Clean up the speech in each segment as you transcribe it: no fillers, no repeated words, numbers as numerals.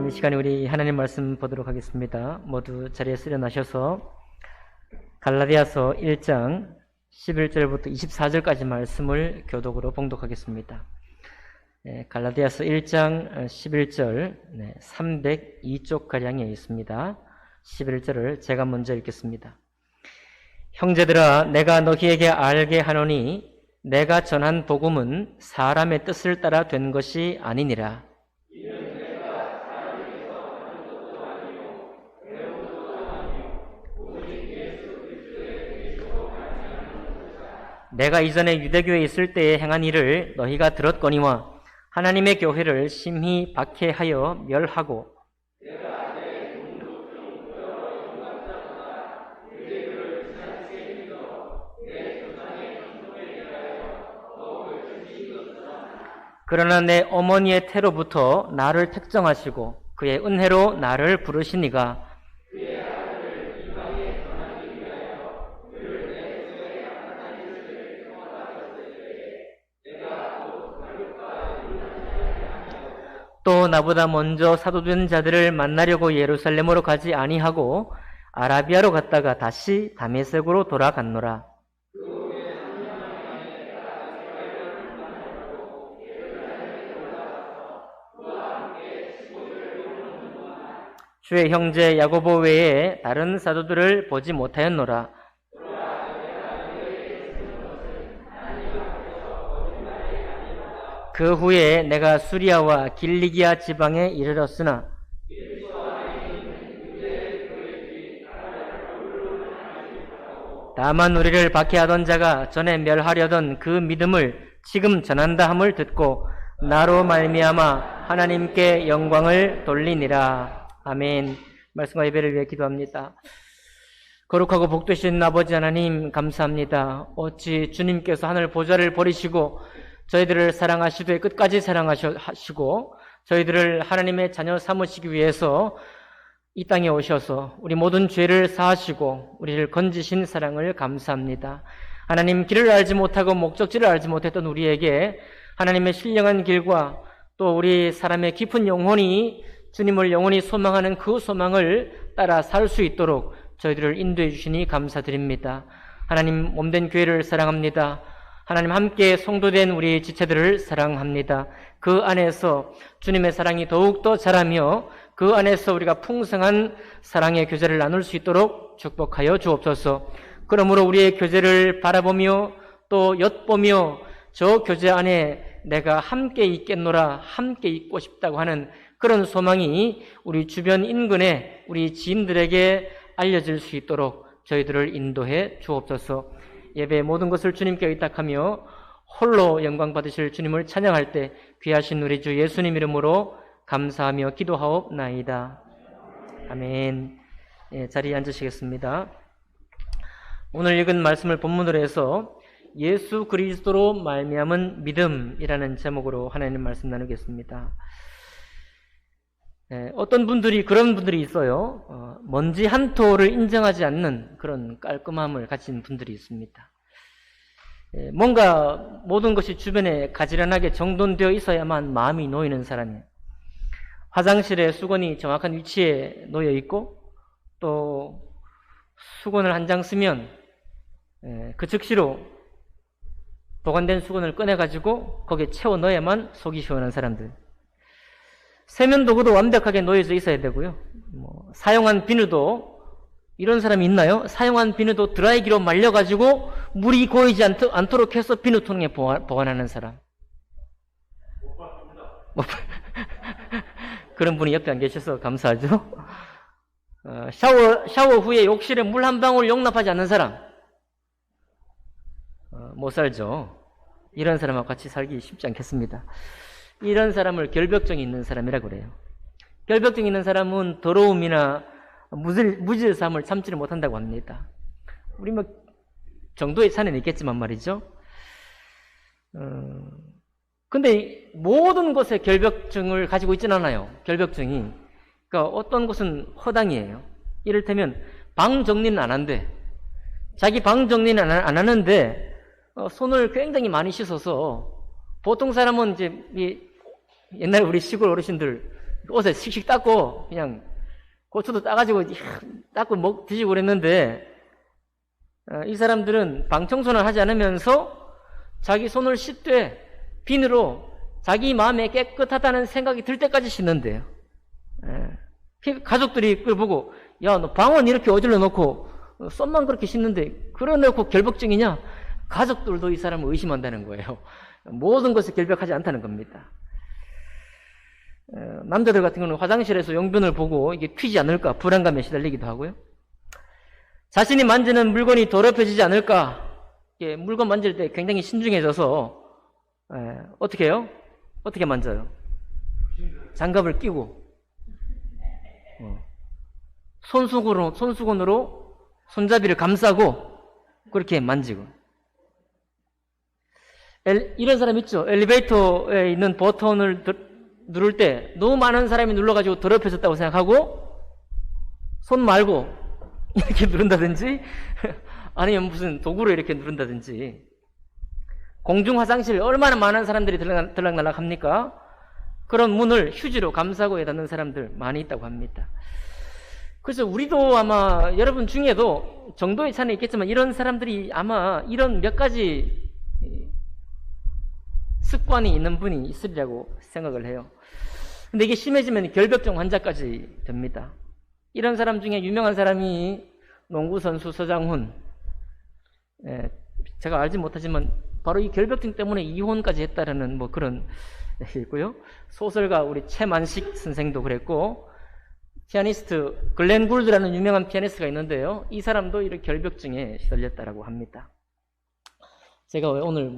이 시간에 우리 하나님 말씀 보도록 하겠습니다. 모두 자리에 일어나셔서 갈라디아서 1장 11절부터 24절까지 말씀을 교독으로 봉독하겠습니다. 갈라디아서 1장 11절 302쪽가량에 있습니다. 11절을 제가 먼저 읽겠습니다. 형제들아, 내가 너희에게 알게 하노니 내가 전한 복음은 사람의 뜻을 따라 된 것이 아니니라. 내가 이전에 유대교에 있을 때에 행한 일을 너희가 들었거니와 하나님의 교회를 심히 박해하여 멸하고 그러나 내 어머니의 태로부터 나를 택정하시고 그의 은혜로 나를 부르시니가 또 나보다 먼저 사도된 자들을 만나려고 예루살렘으로 가지 아니하고 아라비아로 갔다가 다시 다메섹으로 돌아갔노라. 주의 형제 야고보 외에 다른 사도들을 보지 못하였노라. 그 후에 내가 수리아와 길리기아 지방에 이르렀으나 다만 우리를 박해하던 자가 전에 멸하려던 그 믿음을 지금 전한다 함을 듣고 나로 말미암아 하나님께 영광을 돌리니라. 아멘. 말씀과 예배를 위해 기도합니다. 거룩하고 복되신 아버지 하나님 감사합니다. 어찌 주님께서 하늘 보좌를 버리시고 저희들을 사랑하시되 끝까지 사랑하시고 저희들을 하나님의 자녀 삼으시기 위해서 이 땅에 오셔서 우리 모든 죄를 사하시고 우리를 건지신 사랑을 감사합니다. 하나님, 길을 알지 못하고 목적지를 알지 못했던 우리에게 하나님의 신령한 길과 또 우리 사람의 깊은 영혼이 주님을 영원히 소망하는 그 소망을 따라 살 수 있도록 저희들을 인도해 주시니 감사드립니다. 하나님, 몸된 교회를 사랑합니다. 하나님, 함께 성도된 우리 지체들을 사랑합니다. 그 안에서 주님의 사랑이 더욱더 자라며 그 안에서 우리가 풍성한 사랑의 교제를 나눌 수 있도록 축복하여 주옵소서. 그러므로 우리의 교제를 바라보며 또 엿보며 저 교제 안에 내가 함께 있겠노라, 함께 있고 싶다고 하는 그런 소망이 우리 주변 인근에 우리 지인들에게 알려질 수 있도록 저희들을 인도해 주옵소서. 예배의 모든 것을 주님께 의탁하며 홀로 영광 받으실 주님을 찬양할 때 귀하신 우리 주 예수님 이름으로 감사하며 기도하옵나이다. 아멘. 자리에 앉으시겠습니다. 오늘 읽은 말씀을 본문으로 해서 예수 그리스도로 말미암은 믿음이라는 제목으로 하나님 말씀 나누겠습니다. 어떤 분들이 그런 분들이 있어요. 먼지 한 토를 인정하지 않는 그런 깔끔함을 가진 분들이 있습니다. 뭔가 모든 것이 주변에 가지런하게 정돈되어 있어야만 마음이 놓이는 사람이에요. 화장실에 수건이 정확한 위치에 놓여 있고 또 수건을 한 장 쓰면 그 즉시로 보관된 수건을 꺼내가지고 거기에 채워 넣어야만 속이 시원한 사람들. 세면 도구도 완벽하게 놓여져 있어야 되고요. 사용한 비누도 이런 사람이 있나요? 사용한 비누도 드라이기로 말려가지고 물이 고이지 않도록 해서 비누통에 보관하는 사람. 그런 분이 옆에 안 계셔서 감사하죠. 샤워 후에 욕실에 물 한 방울 용납하지 않는 사람. 못 살죠. 이런 사람하고 같이 살기 쉽지 않겠습니다. 이런 사람을 결벽증이 있는 사람이라고 그래요. 결벽증이 있는 사람은 더러움이나 무질서함을 참지를 못한다고 합니다. 우리 정도의 차이는 있겠지만 말이죠. 근데 모든 것에 결벽증을 가지고 있지는 않아요. 결벽증이. 그러니까 어떤 것은 허당이에요. 이를테면 방 정리는 안 한대. 자기 방 정리는 안 하는데 손을 굉장히 많이 씻어서 보통 사람은 이제 옛날 우리 시골 어르신들 옷에 씩씩 닦고 그냥 고추도 따가지고 닦고 드시고 그랬는데 이 사람들은 방 청소를 하지 않으면서 자기 손을 씻되 비누로 자기 마음에 깨끗하다는 생각이 들 때까지 씻는데요. 가족들이 그걸 보고 야, 너 방은 이렇게 어질러 놓고 썸만 그렇게 씻는데 그래놓고 결벽증이냐? 가족들도 이 사람을 의심한다는 거예요. 모든 것을 결벽하지 않다는 겁니다. 남자들 같은 경우는 화장실에서 용변을 보고 이게 튀지 않을까 불안감에 시달리기도 하고요. 자신이 만지는 물건이 더럽혀지지 않을까, 물건 만질 때 굉장히 신중해져서 어떻게 해요? 어떻게 만져요? 장갑을 끼고 손수건으로 손잡이를 감싸고 그렇게 만지고. 이런 사람 있죠? 엘리베이터에 있는 버튼을 누를 때 너무 많은 사람이 눌러가지고 더럽혀졌다고 생각하고 손 말고 이렇게 누른다든지 아니면 무슨 도구로 이렇게 누른다든지. 공중 화장실 얼마나 많은 사람들이 들락날락 합니까? 그런 문을 휴지로 감싸고 닫는 사람들 많이 있다고 합니다. 그래서 우리도 아마 여러분 중에도 정도의 차이는 있겠지만 이런 사람들이 아마 이런 몇 가지 습관이 있는 분이 있으리라고 생각을 해요. 근데 이게 심해지면 결벽증 환자까지 됩니다. 이런 사람 중에 유명한 사람이 농구선수 서장훈. 제가 알지 못하지만 바로 이 결벽증 때문에 이혼까지 했다라는 뭐 그런 얘기 있고요. 소설가 우리 최만식 선생도 그랬고, 피아니스트 글렌 굴드라는 유명한 피아니스트가 있는데요. 이 사람도 이런 결벽증에 시달렸다라고 합니다. 제가 왜 오늘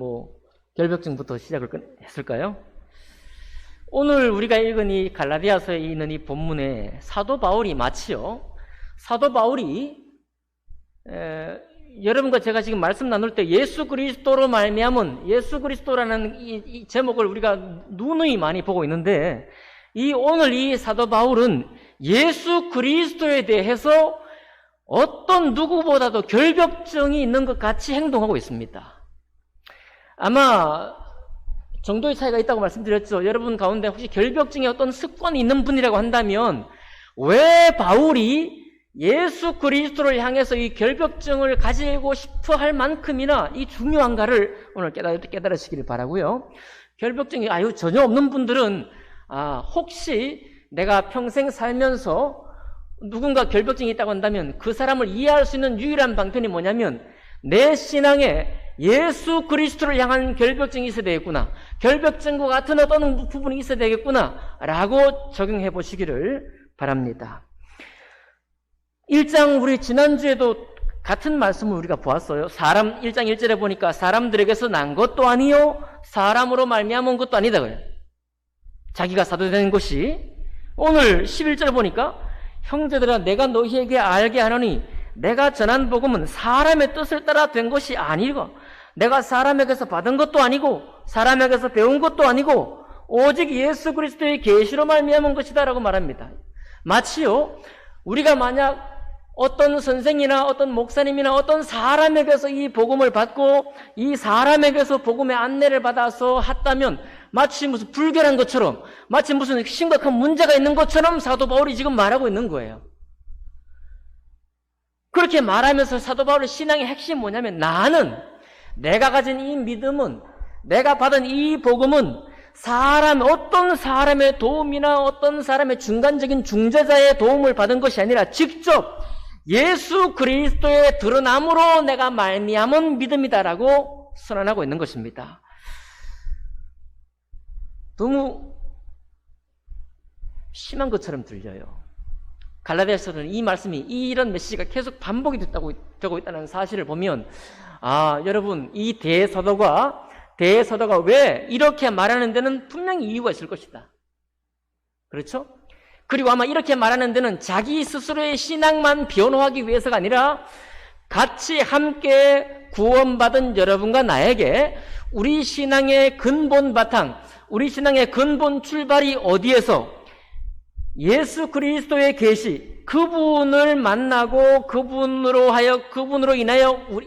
결벽증부터 시작을 했을까요? 오늘 우리가 읽은 이 갈라디아서에 있는 이 본문에 사도 바울이 마치요. 사도 바울이 여러분과 제가 지금 말씀 나눌 때 예수 그리스도로 말미암은, 예수 그리스도라는 이 제목을 우리가 누누이 많이 보고 있는데, 오늘 이 사도 바울은 예수 그리스도에 대해서 어떤 누구보다도 결벽증이 있는 것 같이 행동하고 있습니다. 아마 정도의 차이가 있다고 말씀드렸죠. 여러분 가운데 혹시 결벽증에 어떤 습관이 있는 분이라고 한다면 왜 바울이 예수 그리스도를 향해서 이 결벽증을 가지고 싶어 할 만큼이나 이 중요한가를 오늘 깨달으시기를 바라고요. 결벽증이 전혀 없는 분들은 혹시 내가 평생 살면서 누군가 결벽증이 있다고 한다면 그 사람을 이해할 수 있는 유일한 방편이 뭐냐면 내 신앙에 예수 그리스도를 향한 결벽증이 있어야 되겠구나, 결벽증과 같은 어떤 부분이 있어야 되겠구나 라고 적용해 보시기를 바랍니다. 1장 우리 지난주에도 같은 말씀을 우리가 보았어요. 1장 1절에 보니까 사람들에게서 난 것도 아니요 사람으로 말미암은 것도 아니다 그래요. 자기가 사도된 것이. 오늘 11절 보니까 형제들아 내가 너희에게 알게 하노니 내가 전한 복음은 사람의 뜻을 따라 된 것이 아니고 내가 사람에게서 받은 것도 아니고 사람에게서 배운 것도 아니고 오직 예수 그리스도의 계시로 말미암은 것이다 라고 말합니다. 마치요, 우리가 만약 어떤 선생이나 어떤 목사님이나 어떤 사람에게서 이 복음을 받고 이 사람에게서 복음의 안내를 받아서 했다면 마치 무슨 불결한 것처럼, 마치 무슨 심각한 문제가 있는 것처럼 사도 바울이 지금 말하고 있는 거예요. 그렇게 말하면서 사도 바울의 신앙의 핵심이 뭐냐면, 나는 내가 가진 이 믿음은, 내가 받은 이 복음은 어떤 사람의 도움이나 어떤 사람의 중간적인 중재자의 도움을 받은 것이 아니라 직접 예수 그리스도의 드러남으로 내가 말미암은 믿음이다라고 선언하고 있는 것입니다. 너무 심한 것처럼 들려요. 갈라디아서는 이 말씀이, 이런 메시지가 계속 반복이 되고 있다는 사실을 보면, 여러분, 이 대서도가 왜 이렇게 말하는 데는 분명히 이유가 있을 것이다. 그렇죠? 그리고 아마 이렇게 말하는 데는 자기 스스로의 신앙만 변호하기 위해서가 아니라 같이 함께 구원받은 여러분과 나에게 우리 신앙의 근본 바탕, 우리 신앙의 근본 출발이 어디에서 예수 그리스도의 계시, 그분을 만나고 그분으로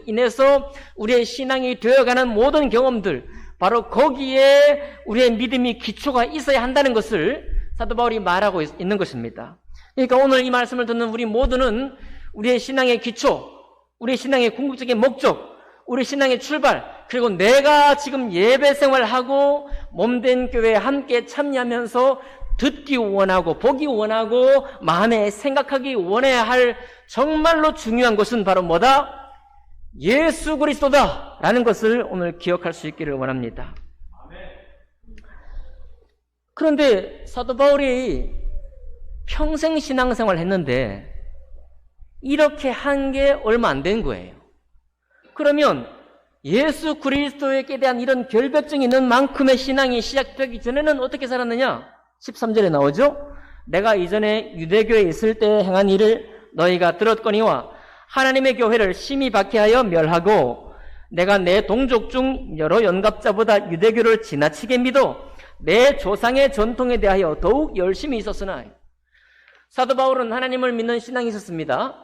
인해서 우리의 신앙이 되어가는 모든 경험들, 바로 거기에 우리의 믿음이 기초가 있어야 한다는 것을 사도 바울이 말하고 있는 것입니다. 그러니까 오늘 이 말씀을 듣는 우리 모두는 우리의 신앙의 기초, 우리의 신앙의 궁극적인 목적, 우리 신앙의 출발, 그리고 내가 지금 예배 생활하고 몸된 교회에 함께 참여하면서 듣기 원하고 보기 원하고 마음에 생각하기 원해야 할 정말로 중요한 것은 바로 뭐다? 예수 그리스도다 라는 것을 오늘 기억할 수 있기를 원합니다. 그런데 사도 바울이 평생 신앙생활을 했는데 이렇게 한 게 얼마 안 된 거예요. 그러면 예수 그리스도에게 대한 이런 결백증이 있는 만큼의 신앙이 시작되기 전에는 어떻게 살았느냐? 13절에 나오죠? 내가 이전에 유대교에 있을 때 행한 일을 너희가 들었거니와 하나님의 교회를 심히 박해하여 멸하고 내가 내 동족 중 여러 연갑자보다 유대교를 지나치게 믿어 내 조상의 전통에 대하여 더욱 열심히 있었으나. 사도 바울은 하나님을 믿는 신앙이 있었습니다.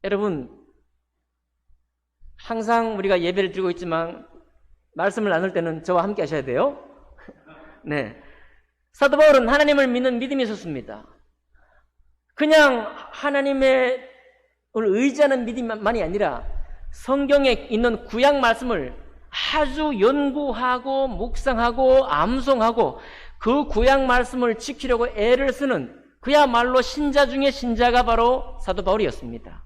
여러분, 항상 우리가 예배를 드리고 있지만 말씀을 나눌 때는 저와 함께 하셔야 돼요. 네, 사도 바울은 하나님을 믿는 믿음이 있었습니다. 그냥 하나님의 의지하는 믿음만이 아니라 성경에 있는 구약 말씀을 아주 연구하고 묵상하고 암송하고 그 구약 말씀을 지키려고 애를 쓰는 그야말로 신자 중에 신자가 바로 사도 바울이었습니다.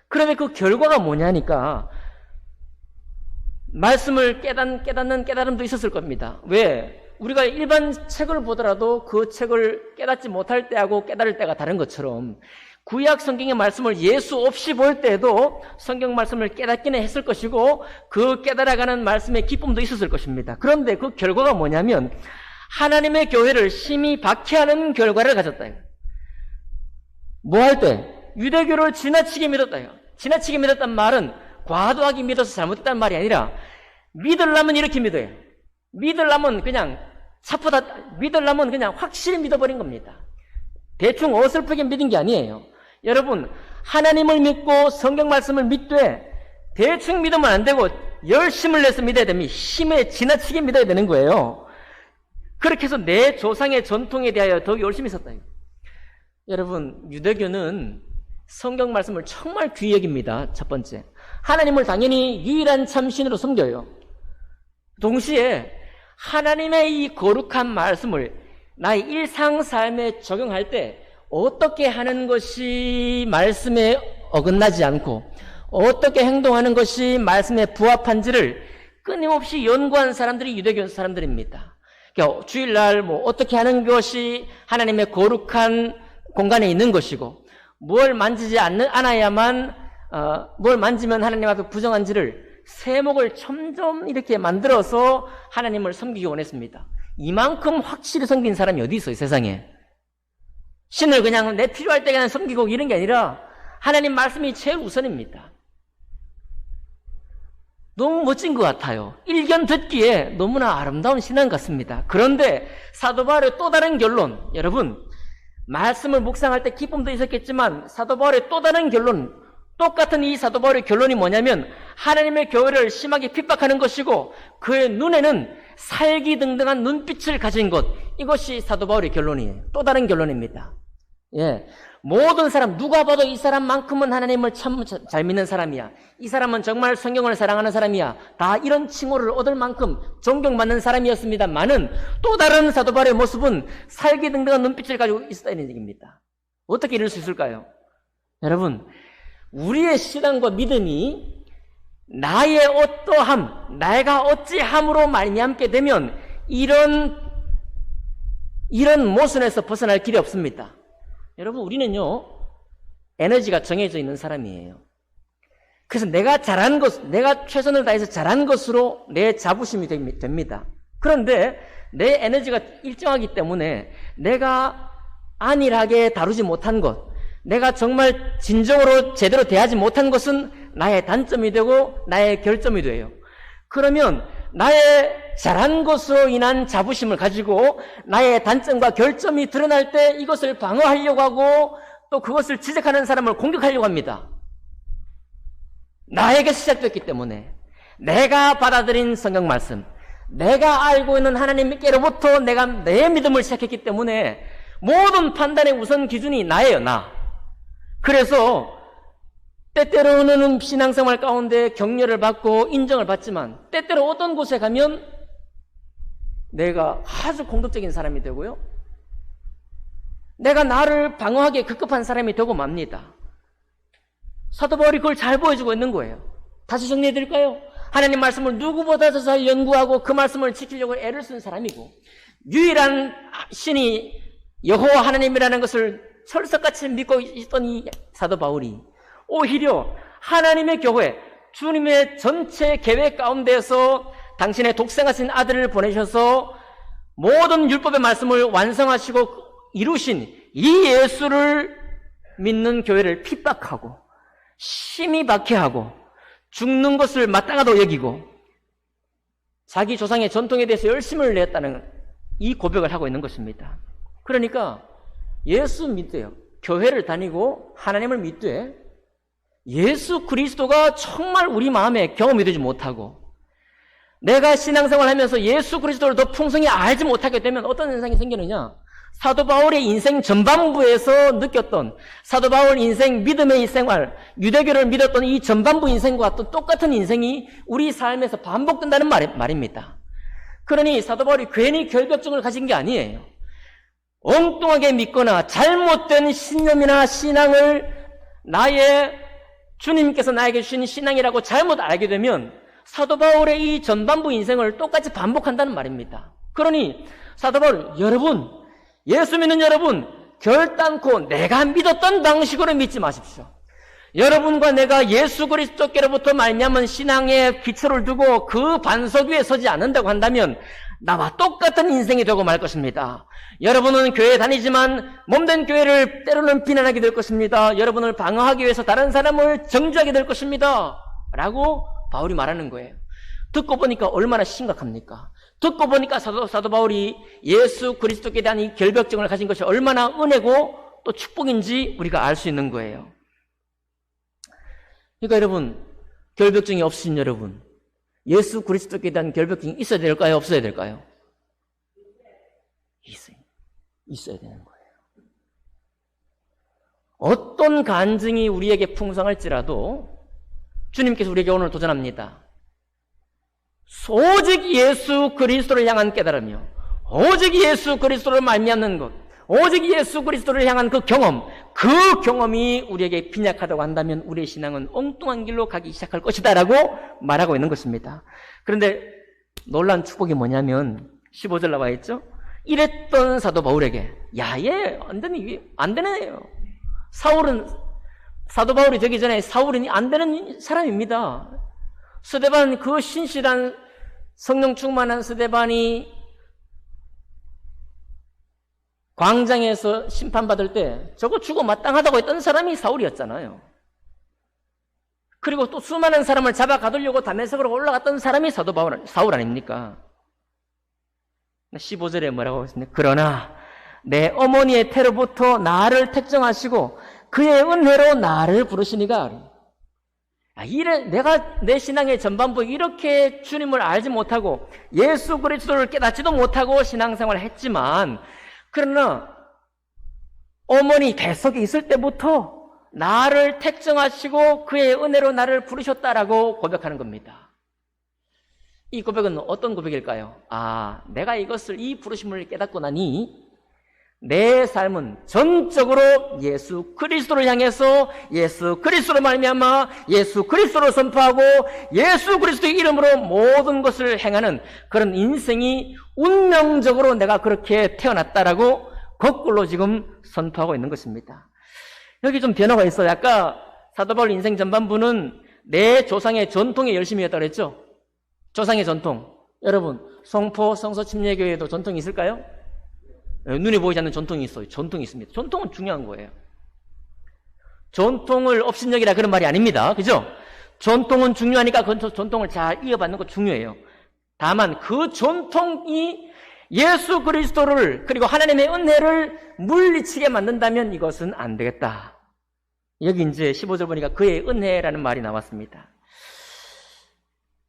그런데 그 결과가 뭐냐니까 말씀을 깨닫는 깨달음도 있었을 겁니다. 왜? 우리가 일반 책을 보더라도 그 책을 깨닫지 못할 때하고 깨달을 때가 다른 것처럼 구약 성경의 말씀을 예수 없이 볼 때도 성경 말씀을 깨닫기는 했을 것이고 그 깨달아가는 말씀의 기쁨도 있었을 것입니다. 그런데 그 결과가 뭐냐면 하나님의 교회를 심히 박해하는 결과를 가졌다. 뭐 할 때? 유대교를 지나치게 믿었다. 지나치게 믿었단 말은 과도하게 믿어서 잘못했단 말이 아니라 믿으려면 이렇게 믿어요. 믿으려면 그냥 믿으려면 그냥 확실히 믿어버린 겁니다. 대충 어설프게 믿은 게 아니에요. 여러분, 하나님을 믿고 성경 말씀을 믿되 대충 믿으면 안 되고 열심을 내서 믿어야 됩니다. 힘에 지나치게 믿어야 되는 거예요. 그렇게 해서 내 조상의 전통에 대하여 더 열심히 썼다. 여러분, 유대교는 성경 말씀을 정말 귀히 여깁니다. 첫 번째, 하나님을 당연히 유일한 참신으로 섬겨요. 동시에 하나님의 이 거룩한 말씀을 나의 일상 삶에 적용할 때 어떻게 하는 것이 말씀에 어긋나지 않고 어떻게 행동하는 것이 말씀에 부합한지를 끊임없이 연구한 사람들이 유대교 사람들입니다. 그러니까 주일날 어떻게 하는 것이 하나님의 거룩한 공간에 있는 것이고 뭘 만지지 않아야만 뭘 만지면 하나님 앞에 부정한지를 세목을 점점 이렇게 만들어서 하나님을 섬기기 원했습니다. 이만큼 확실히 섬긴 사람이 어디 있어요, 세상에? 신을 그냥 내 필요할 때 그냥 섬기고 이런 게 아니라 하나님 말씀이 제일 우선입니다. 너무 멋진 것 같아요. 일견 듣기에 너무나 아름다운 신앙 같습니다. 그런데 사도 바울의 또 다른 결론, 여러분, 말씀을 묵상할 때 기쁨도 있었겠지만 사도 바울의 또 다른 결론, 똑같은 이 사도 바울의 결론이 뭐냐면 하나님의 교회를 심하게 핍박하는 것이고 그의 눈에는 살기등등한 눈빛을 가진 것, 이것이 사도 바울의 결론이에요. 또 다른 결론입니다. 예, 모든 사람 누가 봐도 이 사람만큼은 하나님을 참 잘 믿는 사람이야, 이 사람은 정말 성경을 사랑하는 사람이야, 다 이런 칭호를 얻을 만큼 존경받는 사람이었습니다만은 또 다른 사도 바울의 모습은 살기등등한 눈빛을 가지고 있었다는 얘기입니다. 어떻게 이럴 수 있을까요? 여러분, 우리의 신앙과 믿음이 나의 어떠함, 내가 어찌함으로 말미암게 되면 이런 모순에서 벗어날 길이 없습니다. 여러분, 우리는요 에너지가 정해져 있는 사람이에요. 그래서 내가 잘한 것, 내가 최선을 다해서 잘한 것으로 내 자부심이 됩니다. 그런데 내 에너지가 일정하기 때문에 내가 안일하게 다루지 못한 것, 내가 정말 진정으로 제대로 대하지 못한 것은 나의 단점이 되고 나의 결점이 돼요. 그러면 나의 잘한 것으로 인한 자부심을 가지고 나의 단점과 결점이 드러날 때 이것을 방어하려고 하고 또 그것을 지적하는 사람을 공격하려고 합니다. 나에게 시작됐기 때문에 내가 받아들인 성경 말씀, 내가 알고 있는 하나님께로부터 내가 내 믿음을 시작했기 때문에 모든 판단의 우선 기준이 나예요, 나. 그래서 때때로는 신앙생활 가운데 격려를 받고 인정을 받지만 때때로 어떤 곳에 가면 내가 아주 공격적인 사람이 되고요. 내가 나를 방어하기에 급급한 사람이 되고 맙니다. 사도 바울이 그걸 잘 보여주고 있는 거예요. 다시 정리해 드릴까요? 하나님 말씀을 누구보다 더 잘 연구하고 그 말씀을 지키려고 애를 쓴 사람이고 유일한 신이 여호와 하나님이라는 것을 철석같이 믿고 있던 이 사도 바울이 오히려 하나님의 교회, 주님의 전체 계획 가운데서 당신의 독생하신 아들을 보내셔서 모든 율법의 말씀을 완성하시고 이루신 이 예수를 믿는 교회를 핍박하고 심히 박해하고 죽는 것을 마땅하다고 여기고 자기 조상의 전통에 대해서 열심을 냈다는 이 고백을 하고 있는 것입니다. 그러니까 예수 믿대요. 교회를 다니고 하나님을 믿되 예수 그리스도가 정말 우리 마음에 경험이 되지 못하고 내가 신앙생활 하면서 예수 그리스도를 더 풍성히 알지 못하게 되면 어떤 현상이 생기느냐? 사도 바울의 인생 전반부에서 느꼈던 사도 바울 인생 믿음의 생활, 유대교를 믿었던 이 전반부 인생과 또 똑같은 인생이 우리 삶에서 반복된다는 말입니다. 그러니 사도 바울이 괜히 결벽증을 가진 게 아니에요. 엉뚱하게 믿거나 잘못된 신념이나 신앙을 나의 주님께서 나에게 주신 신앙이라고 잘못 알게 되면 사도 바울의 이 전반부 인생을 똑같이 반복한다는 말입니다. 그러니 사도 바울, 여러분, 예수 믿는 여러분, 결단코 내가 믿었던 방식으로 믿지 마십시오. 여러분과 내가 예수 그리스도께로부터 말미암은 신앙의 기초를 두고 그 반석 위에 서지 않는다고 한다면 나와 똑같은 인생이 되고 말 것입니다. 여러분은 교회 다니지만 몸된 교회를 때로는 비난하게 될 것입니다. 여러분을 방어하기 위해서 다른 사람을 정죄하게 될 것입니다. 라고 바울이 말하는 거예요. 듣고 보니까 얼마나 심각합니까? 듣고 보니까 사도 바울이 예수 그리스도께 대한 이 결벽증을 가진 것이 얼마나 은혜고 또 축복인지 우리가 알 수 있는 거예요. 그러니까 여러분, 결벽증이 없으신 여러분, 예수 그리스도께 대한 결벽증이 있어야 될까요? 없어야 될까요? 있어야 되는 거예요. 어떤 간증이 우리에게 풍성할지라도 주님께서 우리에게 오늘 도전합니다. 오직 예수 그리스도를 향한 깨달음이요, 오직 예수 그리스도를 말미암는 것, 오직 예수 그리스도를 향한 그 경험이 우리에게 빈약하다고 한다면 우리의 신앙은 엉뚱한 길로 가기 시작할 것이다 라고 말하고 있는 것입니다. 그런데 놀라운 축복이 뭐냐면 15절 나와 있죠. 이랬던 사도 바울에게 얘 안 되는 애요. 사도 바울이 되기 전에 사울은 안 되는 사람입니다. 스데반, 그 신실한 성령 충만한 스데반이 광장에서 심판받을 때 저거 죽어 마땅하다고 했던 사람이 사울이었잖아요. 그리고 또 수많은 사람을 잡아 가두려고 다메섹으로 올라갔던 사람이 사울 아닙니까? 15절에 뭐라고 했습니까? 그러나 내 어머니의 태로부터 나를 택정하시고 그의 은혜로 나를 부르시니가. 내가 내 신앙의 전반부에 이렇게 주님을 알지 못하고 예수 그리스도를 깨닫지도 못하고 신앙생활을 했지만, 그러나 어머니 뱃속에 있을 때부터 나를 택정하시고 그의 은혜로 나를 부르셨다라고 고백하는 겁니다. 이 고백은 어떤 고백일까요? 내가 이 부르심을 깨닫고 나니 내 삶은 전적으로 예수 그리스도를 향해서 예수 그리스도로 말미암아 예수 그리스도를 선포하고 예수 그리스도의 이름으로 모든 것을 행하는 그런 인생이 운명적으로 내가 그렇게 태어났다라고 거꾸로 지금 선포하고 있는 것입니다. 여기 좀 변화가 있어요. 아까 사도 바울 인생 전반부는 내 조상의 전통에 열심히 했다고 했죠. 조상의 전통. 여러분, 성포 성서 침례교회에도 전통이 있을까요? 눈에 보이지 않는 전통이 있어요. 전통이 있습니다. 전통은 중요한 거예요. 전통을 업신여기라 그런 말이 아닙니다. 그죠? 전통은 중요하니까 그 전통을 잘 이어받는 거 중요해요. 다만 그 전통이 예수 그리스도를 그리고 하나님의 은혜를 물리치게 만든다면 이것은 안 되겠다. 여기 이제 15절 보니까 그의 은혜라는 말이 나왔습니다.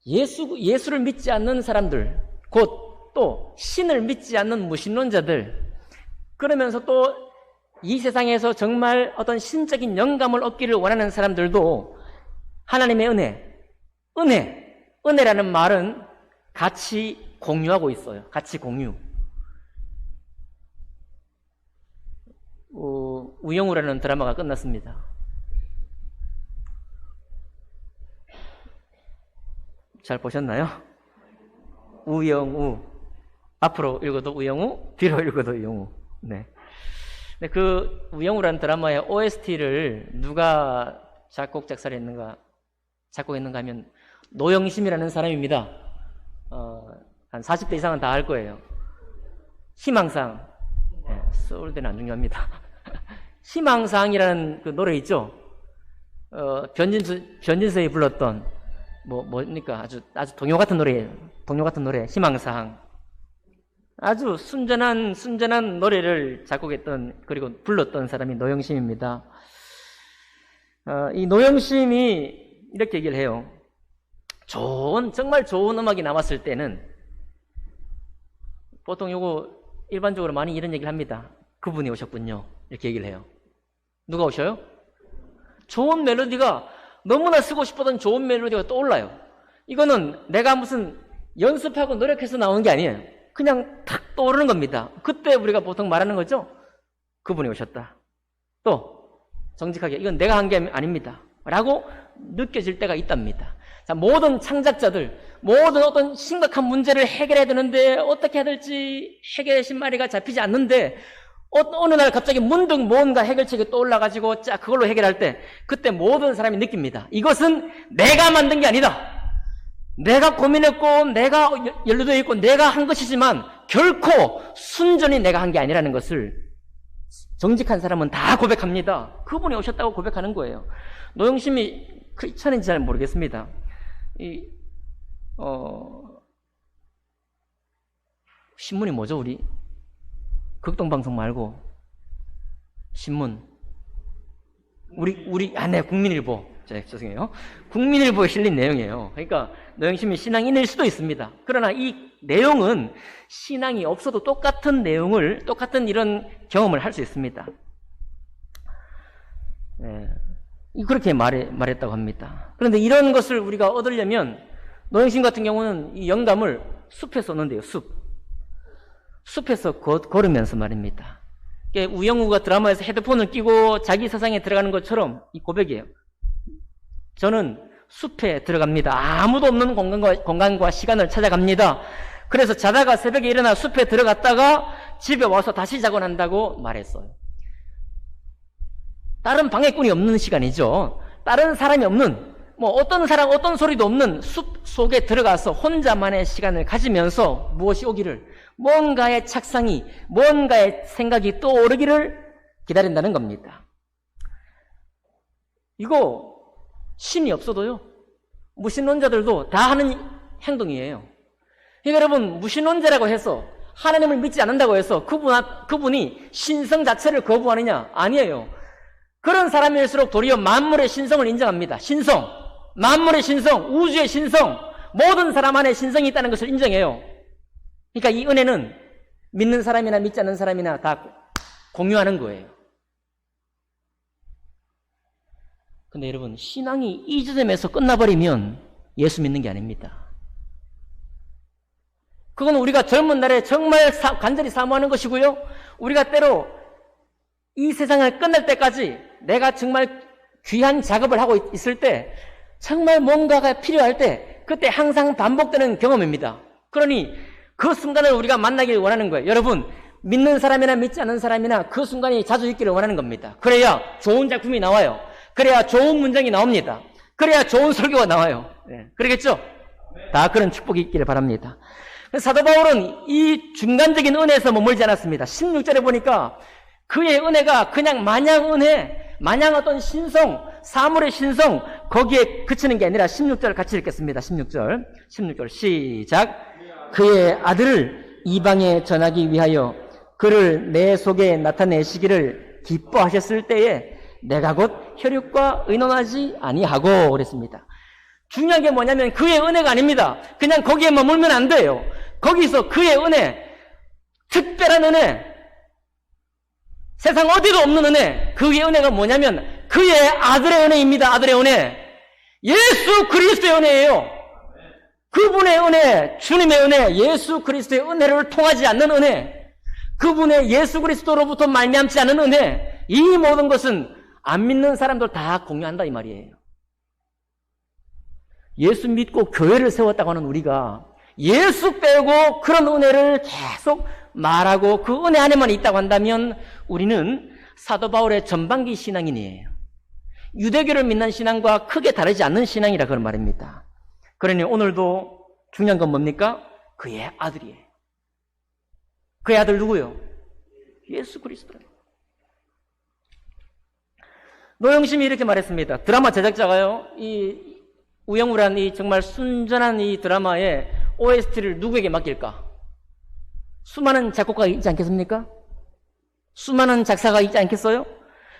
예수를 믿지 않는 사람들, 곧 또 신을 믿지 않는 무신론자들, 그러면서 또 이 세상에서 정말 어떤 신적인 영감을 얻기를 원하는 사람들도 하나님의 은혜라는 말은 같이 공유하고 있어요. 같이 공유. 우영우라는 드라마가 끝났습니다. 잘 보셨나요? 우영우. 앞으로 읽어도 우영우, 뒤로 읽어도 우영우. 네. 그 우영우라는 드라마의 OST를 누가 작곡했는가 하면 노영심이라는 사람입니다. 한 40대 이상은 다 알 거예요. 희망상. 네, 서울대는 안 중요합니다. 희망상이라는 그 노래 있죠? 변진섭이 불렀던, 뭡니까? 아주 동요 같은 노래예요. 동요 같은 노래, 희망상. 아주 순전한 노래를 작곡했던, 그리고 불렀던 사람이 노영심입니다. 이 노영심이 이렇게 얘기를 해요. 정말 좋은 음악이 나왔을 때는, 보통 요거 일반적으로 많이 이런 얘기를 합니다. 그분이 오셨군요. 이렇게 얘기를 해요. 누가 오셔요? 좋은 멜로디가, 너무나 쓰고 싶었던 좋은 멜로디가 떠올라요. 이거는 내가 무슨 연습하고 노력해서 나오는 게 아니에요. 그냥 탁 떠오르는 겁니다. 그때 우리가 보통 말하는 거죠. 그분이 오셨다. 또 정직하게 이건 내가 한 게 아닙니다 라고 느껴질 때가 있답니다. 자, 모든 창작자들, 모든 어떤 심각한 문제를 해결해야 되는데 어떻게 해야 될지 해결의 신마리가 잡히지 않는데 어느 날 갑자기 문득 뭔가 해결책이 떠올라가지고 자 그걸로 해결할 때 그때 모든 사람이 느낍니다. 이것은 내가 만든 게 아니다. 내가 고민했고 내가 연루되어 있고 내가 한 것이지만 결코 순전히 내가 한 게 아니라는 것을 정직한 사람은 다 고백합니다. 그분이 오셨다고 고백하는 거예요. 노영심이 크리스찬인지 잘 모르겠습니다. 신문이 뭐죠, 우리? 극동방송 말고 신문. 네, 국민일보. 죄송해요. 국민일보에 실린 내용이에요. 그러니까 노영심이 신앙인일 수도 있습니다. 그러나 이 내용은 신앙이 없어도 똑같은 이런 경험을 할 수 있습니다. 네, 그렇게 말했다고 합니다. 그런데 이런 것을 우리가 얻으려면 노영심 같은 경우는 이 영감을 숲에서 얻는데요. 숲에서 걸으면서 말입니다. 우영우가 드라마에서 헤드폰을 끼고 자기 세상에 들어가는 것처럼 이 고백이에요. 저는 숲에 들어갑니다. 아무도 없는 공간과 시간을 찾아갑니다. 그래서 자다가 새벽에 일어나 숲에 들어갔다가 집에 와서 다시 자고 난다고 말했어요. 다른 방해꾼이 없는 시간이죠. 다른 사람이 없는, 어떤 사람, 어떤 소리도 없는 숲 속에 들어가서 혼자만의 시간을 가지면서 무엇이 오기를, 뭔가의 착상이, 뭔가의 생각이 떠오르기를 기다린다는 겁니다. 이거 신이 없어도요, 무신론자들도 다 하는 행동이에요. 그러니까 여러분, 무신론자라고 해서 하나님을 믿지 않는다고 해서 그분이 신성 자체를 거부하느냐? 아니에요. 그런 사람일수록 도리어 만물의 신성을 인정합니다. 신성, 만물의 신성, 우주의 신성, 모든 사람 안에 신성이 있다는 것을 인정해요. 그러니까 이 은혜는 믿는 사람이나 믿지 않는 사람이나 다 공유하는 거예요. 근데 여러분, 신앙이 이 지점에서 끝나버리면 예수 믿는 게 아닙니다. 그건 우리가 젊은 날에 정말 간절히 사모하는 것이고요. 우리가 때로 이 세상을 끝날 때까지 내가 정말 귀한 작업을 하고 있을 때, 정말 뭔가가 필요할 때, 그때 항상 반복되는 경험입니다. 그러니 그 순간을 우리가 만나길 원하는 거예요. 여러분, 믿는 사람이나 믿지 않는 사람이나 그 순간이 자주 있기를 원하는 겁니다. 그래야 좋은 작품이 나와요. 그래야 좋은 문장이 나옵니다. 그래야 좋은 설교가 나와요. 네, 그러겠죠? 다 그런 축복이 있기를 바랍니다. 사도 바울은 이 중간적인 은혜에서 머물지 않았습니다. 16절에 보니까 그의 은혜가 그냥 마냥 은혜, 마냥 어떤 신성, 사물의 신성, 거기에 그치는 게 아니라 16절 같이 읽겠습니다. 16절 시작. 그의 아들을 이방에 전하기 위하여 그를 내 속에 나타내시기를 기뻐하셨을 때에 내가 곧 혈육과 의논하지 아니하고 그랬습니다. 중요한 게 뭐냐면 그의 은혜가 아닙니다. 그냥 거기에 머물면 안 돼요. 거기서 그의 은혜, 특별한 은혜, 세상 어디도 없는 은혜, 그의 은혜가 뭐냐면 그의 아들의 은혜입니다. 아들의 은혜. 예수 그리스도의 은혜예요. 그분의 은혜, 주님의 은혜, 예수 그리스도의 은혜를 통하지 않는 은혜, 그분의 예수 그리스도로부터 말미암지 않은 은혜, 이 모든 것은 안 믿는 사람들 다 공유한다 이 말이에요. 예수 믿고 교회를 세웠다고 하는 우리가 예수 빼고 그런 은혜를 계속 말하고 그 은혜 안에만 있다고 한다면 우리는 사도 바울의 전반기 신앙인이에요. 유대교를 믿는 신앙과 크게 다르지 않는 신앙이라 그런 말입니다. 그러니 오늘도 중요한 건 뭡니까? 그의 아들이에요. 그의 아들 누구요? 예수 그리스도. 노영심이 이렇게 말했습니다. 드라마 제작자가요, 이 우영우란 이 정말 순전한 이 드라마의 OST를 누구에게 맡길까? 수많은 작곡가가 있지 않겠습니까? 수많은 작사가 있지 않겠어요?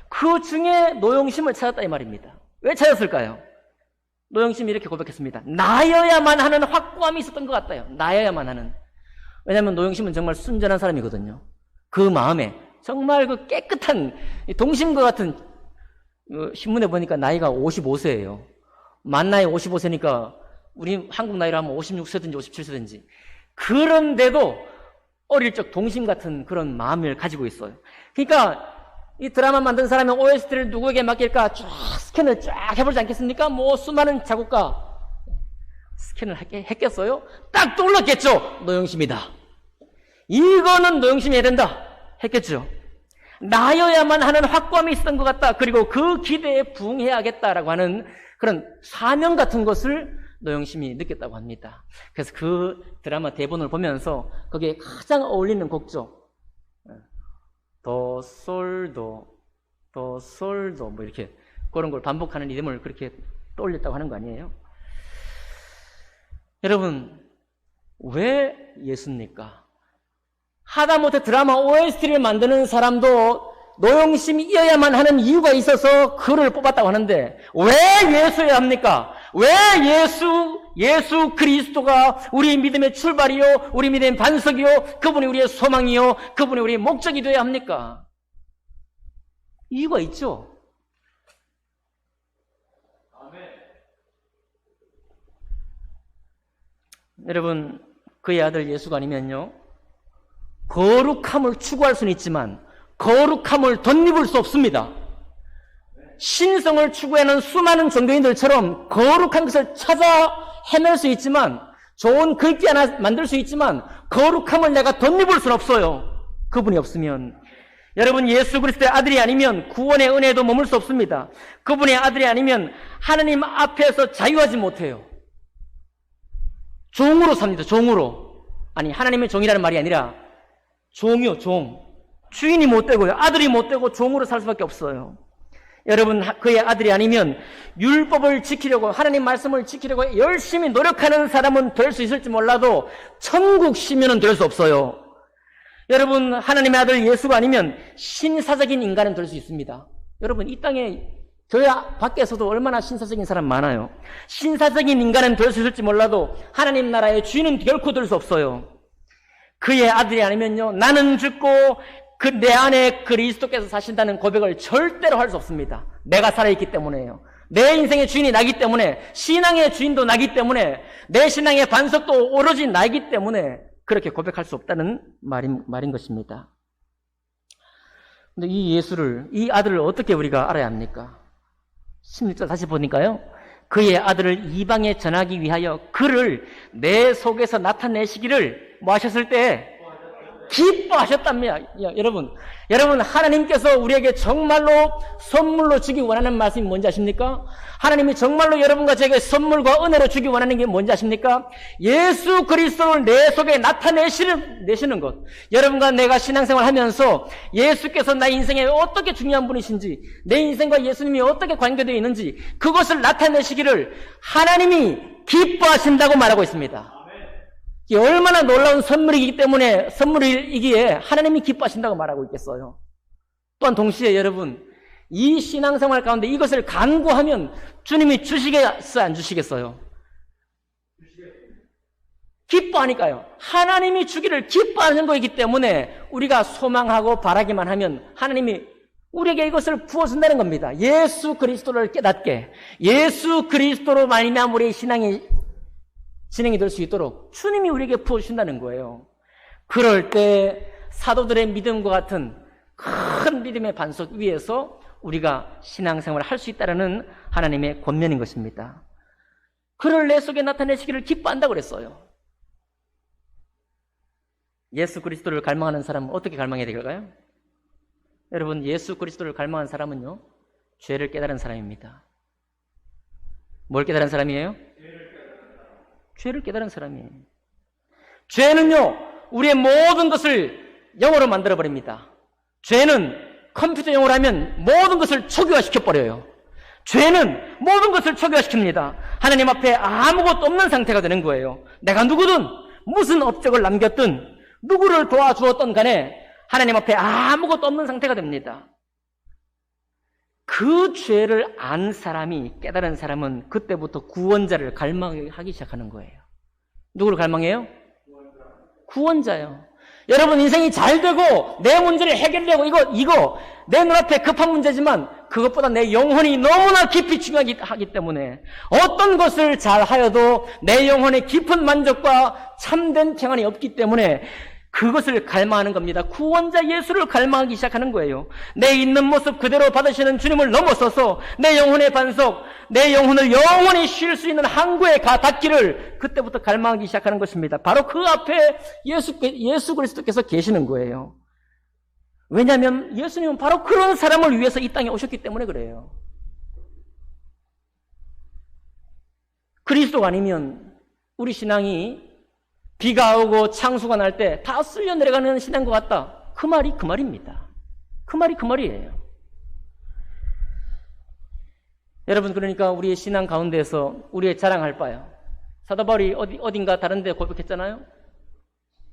그 중에 노영심을 찾았다 이 말입니다. 왜 찾았을까요? 노영심이 이렇게 고백했습니다. 나여야만 하는 확고함이 있었던 것 같아요. 나여야만 하는. 왜냐하면 노영심은 정말 순전한 사람이거든요. 그 마음에 정말 그 깨끗한 동심과 같은, 신문에 보니까 나이가 55세예요. 만 나이 55세니까 우리 한국 나이로 하면 56세든지 57세든지. 그런데도 어릴 적 동심 같은 그런 마음을 가지고 있어요. 그러니까 이 드라마 만든 사람의 OST를 누구에게 맡길까 쫙 스캔을 쫙 해보지 않겠습니까? 뭐 수많은 작곡가 스캔을 했겠어요? 딱 떠올랐겠죠? 노영심이다. 이거는 노영심이 해야 된다 했겠죠. 나여야만 하는 확고함이 있었던 것 같다. 그리고 그 기대에 부응해야겠다라고 하는 그런 사명 같은 것을 노영심이 느꼈다고 합니다. 그래서 그 드라마 대본을 보면서 거기에 가장 어울리는 곡조, 도, 솔도, 도, 솔도, 뭐 이렇게 그런 걸 반복하는 리듬을 그렇게 떠올렸다고 하는 거 아니에요? 여러분, 왜 예수입니까? 하다못해 드라마 OST를 만드는 사람도 노영심이어야만 하는 이유가 있어서 그를 뽑았다고 하는데 왜 예수여야 합니까? 왜 예수 그리스도가 우리 믿음의 출발이요, 우리 믿음의 반석이요, 그분이 우리의 소망이요, 그분이 우리의 목적이 되어야 합니까? 이유가 있죠. 여러분, 그의 아들 예수가 아니면요, 거룩함을 추구할 수는 있지만 거룩함을 덧입을 수 없습니다. 신성을 추구하는 수많은 종교인들처럼 거룩한 것을 찾아 헤맬 수 있지만, 좋은 글귀 하나 만들 수 있지만 거룩함을 내가 덧입을 수는 없어요. 그분이 없으면. 여러분, 예수 그리스도의 아들이 아니면 구원의 은혜에도 머물 수 없습니다. 그분의 아들이 아니면 하나님 앞에서 자유하지 못해요. 종으로 삽니다. 종으로. 아니, 하나님의 종이라는 말이 아니라 종이요, 종. 주인이 못 되고요, 아들이 못 되고 종으로 살 수밖에 없어요. 여러분, 그의 아들이 아니면 율법을 지키려고, 하나님 말씀을 지키려고 열심히 노력하는 사람은 될 수 있을지 몰라도 천국 시민은 될 수 없어요. 여러분, 하나님의 아들 예수가 아니면 신사적인 인간은 될 수 있습니다. 여러분, 이 땅에 교회 밖에서도 얼마나 신사적인 사람 많아요. 신사적인 인간은 될 수 있을지 몰라도 하나님 나라의 주인은 결코 될 수 없어요. 그의 아들이 아니면요, 나는 죽고 내 안에 그리스도께서 사신다는 고백을 절대로 할 수 없습니다. 내가 살아있기 때문에요. 내 인생의 주인이 나기 때문에, 신앙의 주인도 나기 때문에, 내 신앙의 반석도 오로지 나이기 때문에 그렇게 고백할 수 없다는 말인 것입니다. 근데 이 예수를, 이 아들을 어떻게 우리가 알아야 합니까? 16절 다시 보니까요, 그의 아들을 이방에 전하기 위하여 그를 내 속에서 나타내시기를 뭐 하셨을 때? 기뻐하셨답니다. 여러분, 하나님께서 우리에게 정말로 선물로 주기 원하는 말씀이 뭔지 아십니까? 하나님이 정말로 여러분과 제게 선물과 은혜로 주기 원하는 게 뭔지 아십니까? 예수 그리스도를 내 속에 나타내시는 것. 여러분과 내가 신앙생활 하면서 예수께서 나 인생에 어떻게 중요한 분이신지, 내 인생과 예수님이 어떻게 관계되어 있는지, 그것을 나타내시기를 하나님이 기뻐하신다고 말하고 있습니다. 얼마나 놀라운 선물이기에 하나님이 기뻐하신다고 말하고 있겠어요. 또한 동시에 여러분, 이 신앙생활 가운데 이것을 간구하면 주님이 주시겠어요, 안 주시겠어요? 기뻐하니까요. 하나님이 주기를 기뻐하는 거이기 때문에 우리가 소망하고 바라기만 하면 하나님이 우리에게 이것을 부어준다는 겁니다. 예수 그리스도를 깨닫게, 예수 그리스도로 말미암아 우리의 신앙이 진행이 될 수 있도록 주님이 우리에게 부어주신다는 거예요. 그럴 때 사도들의 믿음과 같은 큰 믿음의 반석 위에서 우리가 신앙생활을 할 수 있다는 하나님의 권면인 것입니다. 그를 내 속에 나타내시기를 기뻐한다고 그랬어요. 예수 그리스도를 갈망하는 사람은 어떻게 갈망해야 될까요? 여러분, 예수 그리스도를 갈망하는 사람은요, 죄를 깨달은 사람입니다. 뭘 깨달은 사람이에요? 죄를 깨달은 사람이에요. 죄는요, 우리의 모든 것을 영어로 만들어버립니다. 죄는 컴퓨터 영어로 하면 모든 것을 초기화시켜버려요. 죄는 모든 것을 초기화시킵니다. 하나님 앞에 아무것도 없는 상태가 되는 거예요. 내가 누구든 무슨 업적을 남겼든 누구를 도와주었던 간에 하나님 앞에 아무것도 없는 상태가 됩니다. 그 죄를 안 사람이, 깨달은 사람은 그때부터 구원자를 갈망하기 시작하는 거예요. 누구를 갈망해요? 구원자요. 여러분, 인생이 잘 되고 내 문제를 해결되고 이거 내 눈앞에 급한 문제지만 그것보다 내 영혼이 너무나 깊이 중요하기 때문에 어떤 것을 잘 하여도 내 영혼의 깊은 만족과 참된 평안이 없기 때문에 그것을 갈망하는 겁니다. 구원자 예수를 갈망하기 시작하는 거예요. 내 있는 모습 그대로 받으시는 주님을 넘어서서 내 영혼의 반석, 내 영혼을 영원히 쉴 수 있는 항구에 닿기를 그때부터 갈망하기 시작하는 것입니다. 바로 그 앞에 예수 그리스도께서 계시는 거예요. 왜냐하면 예수님은 바로 그런 사람을 위해서 이 땅에 오셨기 때문에 그래요. 그리스도가 아니면 우리 신앙이 비가 오고 창수가 날 때 다 쓸려 내려가는 신앙과 같다. 그 말이 그 말입니다. 그 말이 그 말이에요. 여러분, 그러니까 우리의 신앙 가운데에서 우리의 자랑할 바요. 사도 바울이 어딘가 다른 데 고백했잖아요.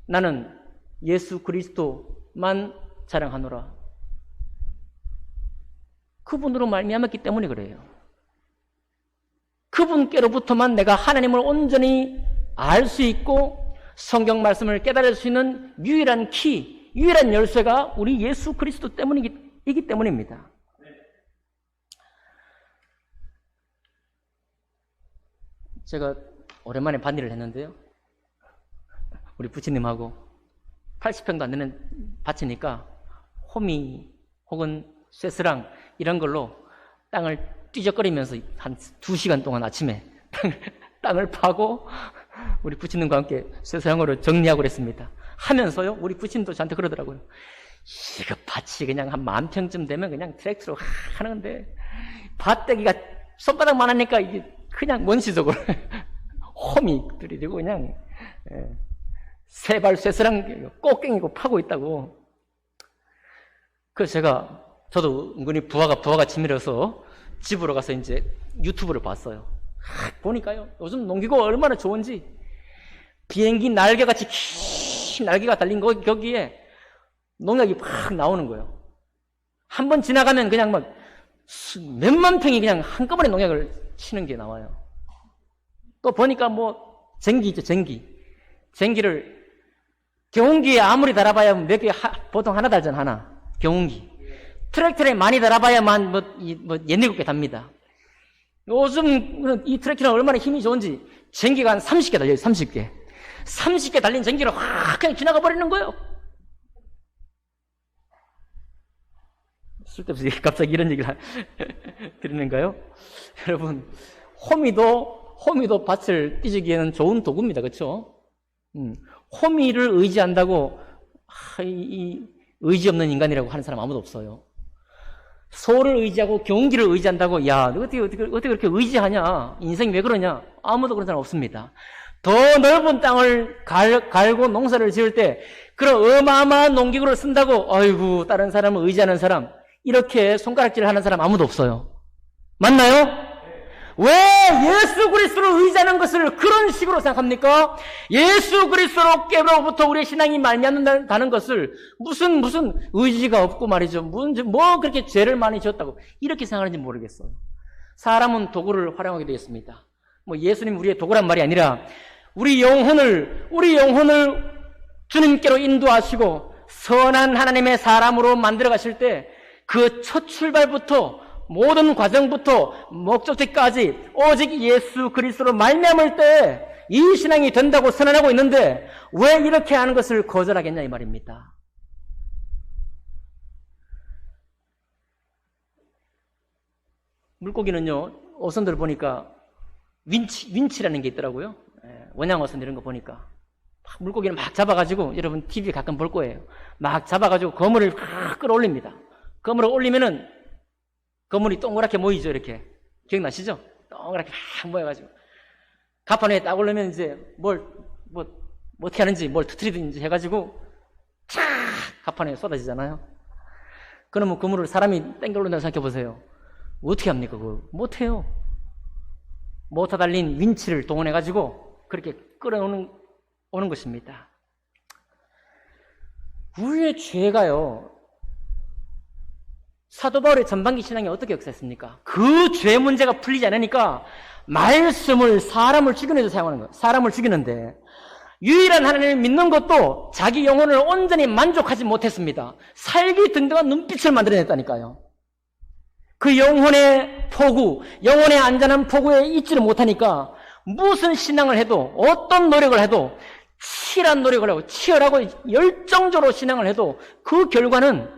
나는 예수 그리스도만 자랑하노라. 그분으로 말미암았기 때문에 그래요. 그분께로부터만 내가 하나님을 온전히 알 수 있고 성경 말씀을 깨달을 수 있는 유일한 키, 유일한 열쇠가 우리 예수 그리스도 때문이기 때문입니다. 제가 오랜만에 반일을 했는데요. 우리 부처님하고 80평도 안 되는 밭이니까 호미 혹은 쇠스랑 이런 걸로 땅을 뒤적거리면서 한 2시간 동안 아침에 땅을 파고 우리 부친님과 함께 쇠사랑으로 정리하고 그랬습니다. 하면서요, 우리 부친도 저한테 그러더라고요. 이거 밭이 그냥 한 10,000평쯤 되면 그냥 트랙터로 하는데 밭대기가 손바닥만 하니까 이게 그냥 원시적으로 호미들이 되고 그냥 세발 쇠사랑 꽃갱이고 파고 있다고. 그래서 저도 은근히 부하가 치밀어서 집으로 가서 이제 유튜브를 봤어요. 보니까요, 요즘 농기구가 얼마나 좋은지 비행기 날개같이 긴 날개가 달린 거기에 농약이 막 나오는 거예요. 한번 지나가면 그냥 막 몇만 평이 그냥 한꺼번에 농약을 치는 게 나와요. 또 보니까 쟁기 있죠, 쟁기를 경운기에 아무리 달아봐야 몇 개, 보통 하나 달잖아, 하나. 경운기. 트랙터에 많이 달아봐야만 옛네 개 답니다. 요즘 이 트랙터는 얼마나 힘이 좋은지 쟁기가 한 30개 달려요. 30개 달린 쟁기를 확 그냥 지나가 버리는 거예요. 쓸데없이 갑자기 이런 얘기를 드리는가요? 여러분, 호미도 밭을 띠지기에는 좋은 도구입니다. 그렇죠? 호미를 의지한다고 이 의지 없는 인간이라고 하는 사람 아무도 없어요. 소를 의지하고 경기를 의지한다고, 야, 너 어떻게 그렇게 의지하냐? 인생이 왜 그러냐? 아무도 그런 사람 없습니다. 더 넓은 땅을 갈고 농사를 지을 때 그런 어마어마한 농기구를 쓴다고, 아이고, 다른 사람을 의지하는 사람, 이렇게 손가락질을 하는 사람 아무도 없어요. 맞나요? 왜 예수 그리스도를 의지하는 것을 그런 식으로 생각합니까? 예수 그리스도로부터 우리의 신앙이 말미암는다는 것을 무슨 의지가 없고 말이죠. 뭐 그렇게 죄를 많이 지었다고 이렇게 생각하는지 모르겠어요. 사람은 도구를 활용하게 되었습니다. 예수님 우리의 도구란 말이 아니라 우리 영혼을 주님께로 인도하시고 선한 하나님의 사람으로 만들어 가실 때 그 첫 출발부터 모든 과정부터 목적지까지 오직 예수 그리스도로 말미암을 때 이 신앙이 된다고 선언하고 있는데 왜 이렇게 하는 것을 거절하겠냐 이 말입니다. 물고기는요, 어선들 보니까 윈치라는 게 있더라고요. 원양 어선 이런 거 보니까 물고기를 막 잡아가지고, 여러분 TV 가끔 볼 거예요. 막 잡아가지고 거물을 막 끌어올립니다. 거물을 올리면은 거물이 동그랗게 모이죠. 이렇게 기억나시죠? 동그랗게 막 모여가지고 가판 위에 딱 올리면 이제 어떻게 하는지 뭘 터뜨리든지 해가지고 촥 가판 위에 쏟아지잖아요. 그러면 그물을 사람이 땡겨 올린다고 생각해 보세요. 어떻게 합니까? 그거 못해요. 모터 달린 윈치를 동원해가지고 그렇게 끌어오는 것입니다. 우리의 죄가요, 사도 바울의 전반기 신앙이 어떻게 역사했습니까? 그 죄 문제가 풀리지 않으니까 말씀을 사람을 죽이는 데 사용하는 거예요. 사람을 죽이는데 유일한 하나님을 믿는 것도 자기 영혼을 온전히 만족하지 못했습니다. 살기 등등한 눈빛을 만들어냈다니까요. 그 영혼의 포구, 영혼의 안전한 포구에 있지를 못하니까 무슨 신앙을 해도, 어떤 노력을 해도, 치열한 노력을 하고 치열하고 열정적으로 신앙을 해도 그 결과는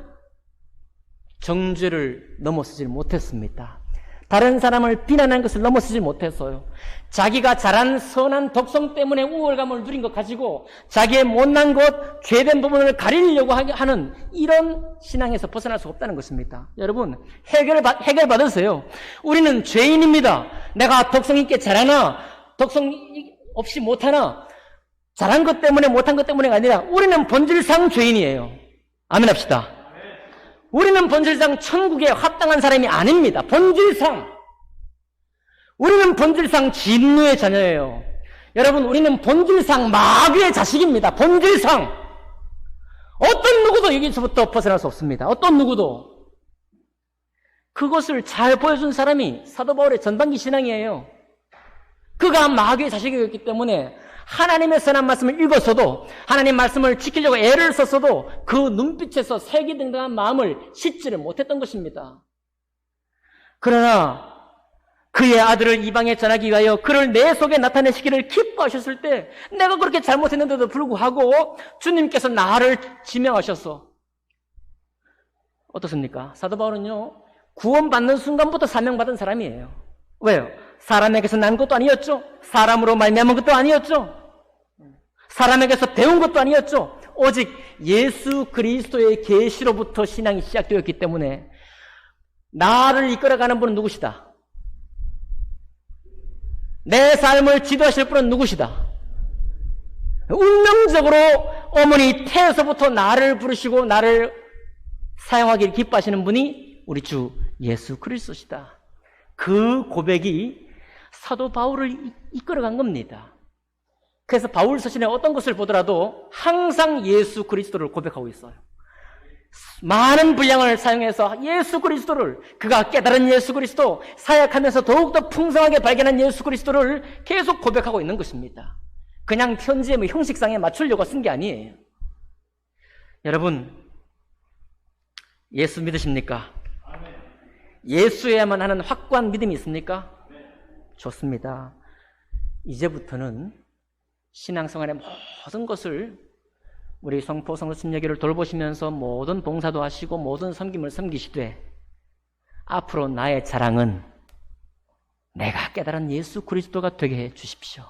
정죄를 넘어서지 못했습니다. 다른 사람을 비난하는 것을 넘어서지 못했어요. 자기가 잘한 선한 덕성 때문에 우월감을 누린 것 가지고 자기의 못난 것, 죄된 부분을 가리려고 하는 이런 신앙에서 벗어날 수 없다는 것입니다. 여러분, 해결 받으세요. 우리는 죄인입니다. 내가 덕성 있게 잘하나, 덕성 없이 못하나, 잘한 것 때문에 못한 것 때문에가 아니라 우리는 본질상 죄인이에요. 아멘 합시다. 우리는 본질상 천국에 합당한 사람이 아닙니다. 본질상. 우리는 본질상 진노의 자녀예요. 여러분, 우리는 본질상 마귀의 자식입니다. 본질상. 어떤 누구도 여기서부터 벗어날 수 없습니다. 어떤 누구도. 그것을 잘 보여준 사람이 사도 바울의 전반기 신앙이에요. 그가 마귀의 자식이었기 때문에 하나님의 선한 말씀을 읽었어도, 하나님 말씀을 지키려고 애를 썼어도 그 눈빛에서 세기등등한 마음을 씻지를 못했던 것입니다. 그러나 그의 아들을 이방에 전하기 위하여 그를 내 속에 나타내시기를 기뻐하셨을 때 내가 그렇게 잘못했는데도 불구하고 주님께서 나를 지명하셨어. 어떻습니까? 사도 바울은요, 구원받는 순간부터 사명받은 사람이에요. 왜요? 사람에게서 난 것도 아니었죠. 사람으로 말미암은 것도 아니었죠. 사람에게서 배운 것도 아니었죠. 오직 예수 그리스도의 계시로부터 신앙이 시작되었기 때문에 나를 이끌어가는 분은 누구시다? 내 삶을 지도하실 분은 누구시다? 운명적으로 어머니 태에서부터 나를 부르시고 나를 사용하기를 기뻐하시는 분이 우리 주 예수 그리스도시다. 그 고백이 사도 바울을 이끌어간 겁니다. 그래서 바울 서신에 어떤 것을 보더라도 항상 예수 그리스도를 고백하고 있어요. 많은 분량을 사용해서 예수 그리스도를, 그가 깨달은 예수 그리스도, 사역하면서 더욱더 풍성하게 발견한 예수 그리스도를 계속 고백하고 있는 것입니다. 그냥 편지의 형식상에 맞추려고 쓴 게 아니에요. 여러분, 예수 믿으십니까? 예수에만 하는 확고한 믿음이 있습니까? 좋습니다. 이제부터는 신앙생활의 모든 것을 우리 성포 성도 침례교를 돌보시면서 모든 봉사도 하시고 모든 섬김을 섬기시되 앞으로 나의 자랑은 내가 깨달은 예수 그리스도가 되게 해 주십시오.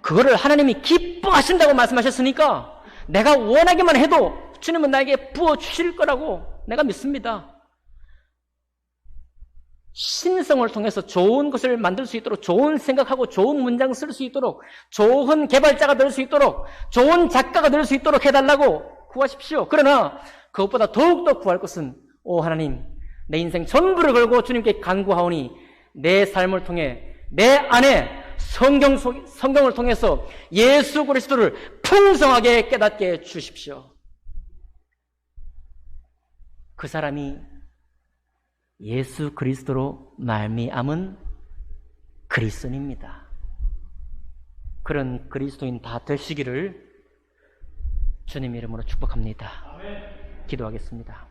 그거를 하나님이 기뻐하신다고 말씀하셨으니까 내가 원하기만 해도 주님은 나에게 부어주실 거라고 내가 믿습니다. 신성을 통해서 좋은 것을 만들 수 있도록, 좋은 생각하고 좋은 문장 쓸 수 있도록, 좋은 개발자가 될 수 있도록, 좋은 작가가 될 수 있도록 해달라고 구하십시오. 그러나 그것보다 더욱더 구할 것은, 오 하나님, 내 인생 전부를 걸고 주님께 간구하오니 내 삶을 통해 내 안에 성경을 통해서 예수 그리스도를 풍성하게 깨닫게 해 주십시오. 그 사람이 예수 그리스도로 말미암은 그리스도인입니다. 그런 그리스도인 다 되시기를 주님 이름으로 축복합니다. 기도하겠습니다.